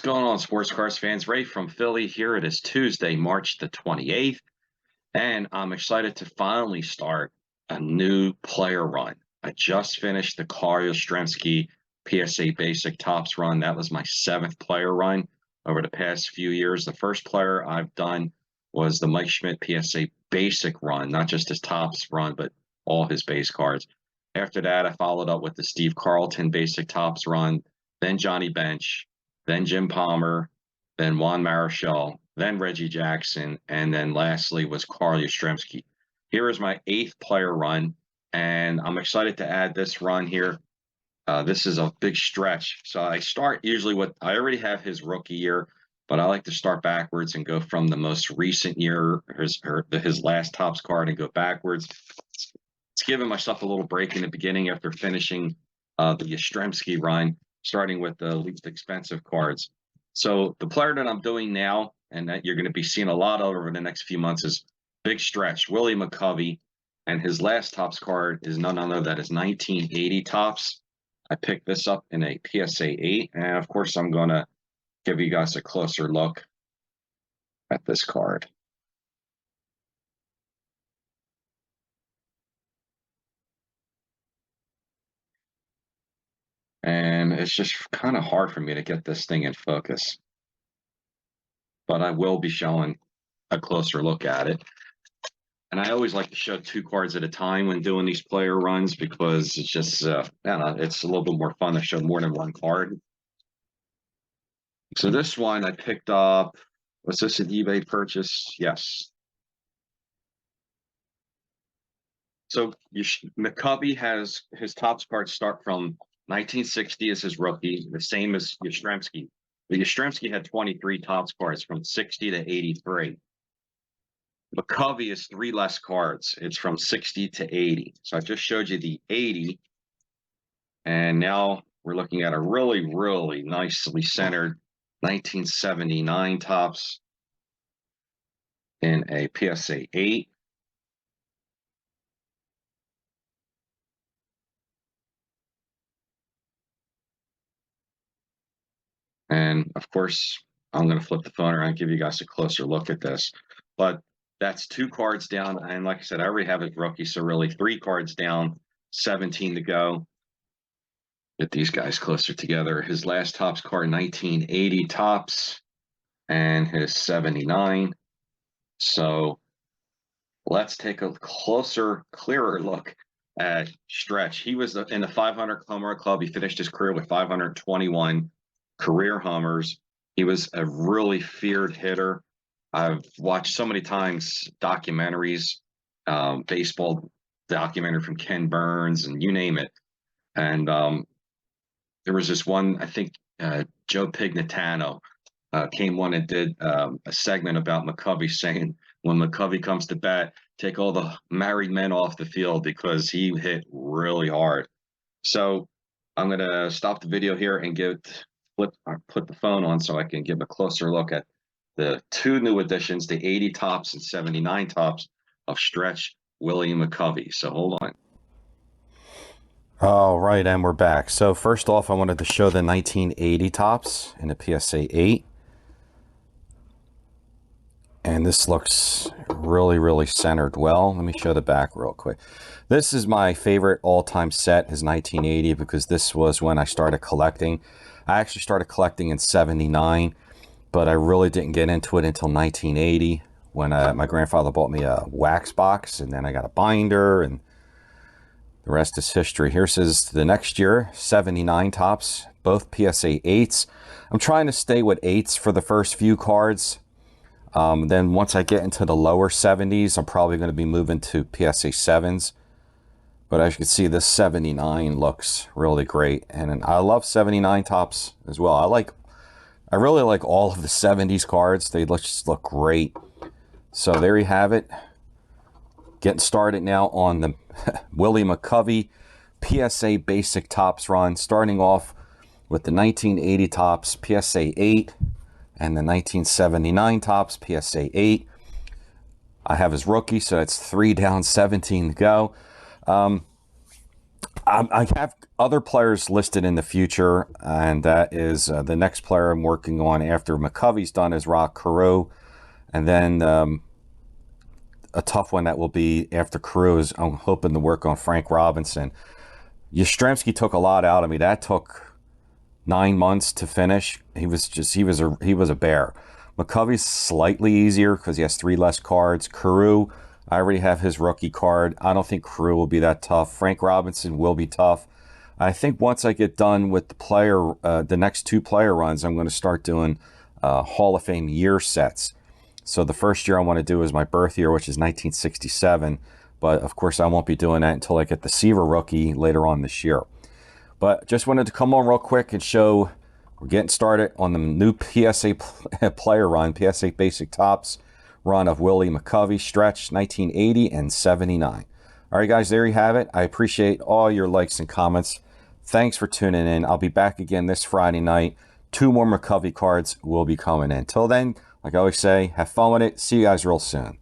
going on, sports cars fans? Ray from Philly here. It is Tuesday, March the 28th, and I'm excited to finally start a new player run. I just finished the Carl Yastrzemski PSA Basic Topps run. That was my 7th player run over the past few years. The first player I've done was the Mike Schmidt PSA Basic run, not just his Topps run, but all his base cards. After that, I followed up with the Steve Carlton Basic Topps run, then Johnny Bench, then Jim Palmer, then Juan Marichal, then Reggie Jackson, and then lastly was Carl Yastrzemski. Here is my 8th player run, and I'm excited to add this run here. This is a big stretch. So I start usually with, I already have his rookie year, but I like to start backwards and go from the most recent year, his last Topps card, and go backwards. It's giving myself a little break in the beginning after finishing the Yastrzemski run, starting with the least expensive cards. So the player that I'm doing now, and that you're going to be seeing a lot of over the next few months, is big stretch, Willie McCovey. And his last Topps card is none other than his 1980 Topps. I picked this up in a PSA 8. And of course, I'm going to give you guys a closer look at this card. And it's just kind of hard for me to get this thing in focus. But I will be showing a closer look at it. And I always like to show 2 cards at a time when doing these player runs because it's just, I don't know, it's a little bit more fun to show more than one card. So this one I picked up, was this an eBay purchase? Yes. So McCovey has his Topps cards start from 1960 as his rookie, the same as Yastrzemski. The Yastrzemski had 23 Topps cards from 60 to 83. McCovey is 3 less cards. It's from 60 to 80. So I just showed you the 80. And now we're looking at a really, really nicely centered 1979 Topps in a PSA 8. And of course, I'm going to flip the phone around and give you guys a closer look at this. But that's 2 cards down. And like I said, I already have his rookie. So really 3 cards down, 17 to go. Get these guys closer together. His last Topps card, 1980 Topps, and his 79. So let's take a closer, clearer look at Stretch. He was in the 500 Homer Club. He finished his career with 521 career homers. He was a really feared hitter. I've watched so many times documentaries, baseball documentary from Ken Burns, and you name it. And there was this one, I think Joe Pignatano came on and did a segment about McCovey, saying when McCovey comes to bat, take all the married men off the field because he hit really hard. So I'm going to stop the video here and put the phone on so I can give a closer look at the 2 new additions, the 80 Topps and 79 Topps of Stretch Willie McCovey. So hold on. All right, and we're back. So first off, I wanted to show the 1980 Topps in a PSA 8. And this looks really, really centered well. Let me show the back real quick. This is my favorite all-time set, is 1980, because this was when I started collecting. I actually started collecting in 79, but I really didn't get into it until 1980 when my grandfather bought me a wax box, and then I got a binder, and the rest is history. Here says the next year, 79 Topps, both PSA 8s. I'm trying to stay with 8s for the first few cards. Then once I get into the lower 70s, I'm probably going to be moving to PSA 7s. But as you can see, this 79 looks really great. And I love 79 Topps as well. I really like all of the 70s cards. They just look great. So there you have it. Getting started now on the Willie McCovey PSA Basic Topps run, starting off with the 1980 Topps PSA 8 and the 1979 Topps PSA 8. I have his rookie, so that's 3 down, 17 to go. I have other players listed in the future, and that is the next player I'm working on after McCovey's done is Rock Carew, and then a tough one that will be after Carew is I'm hoping to work on Frank Robinson. Yastrzemski took a lot out of me. That took 9 months to finish. He was a bear. McCovey's slightly easier because he has 3 less cards. Carew, I already have his rookie card. I don't think Carew will be that tough. Frank Robinson will be tough. I think once I get done with the next 2 player runs, I'm going to start doing Hall of Fame year sets. So the first year I want to do is my birth year, which is 1967. But of course, I won't be doing that until I get the Seaver rookie later on this year. But just wanted to come on real quick and show we're getting started on the new PSA player run, PSA Basic Topps run of Willie McCovey, stretch 1980 and 79. All right, guys, there you have it. I appreciate all your likes and comments. Thanks for tuning in. I'll be back again this Friday night. 2 more McCovey cards will be coming in. Till then, like I always say, have fun with it. See you guys real soon.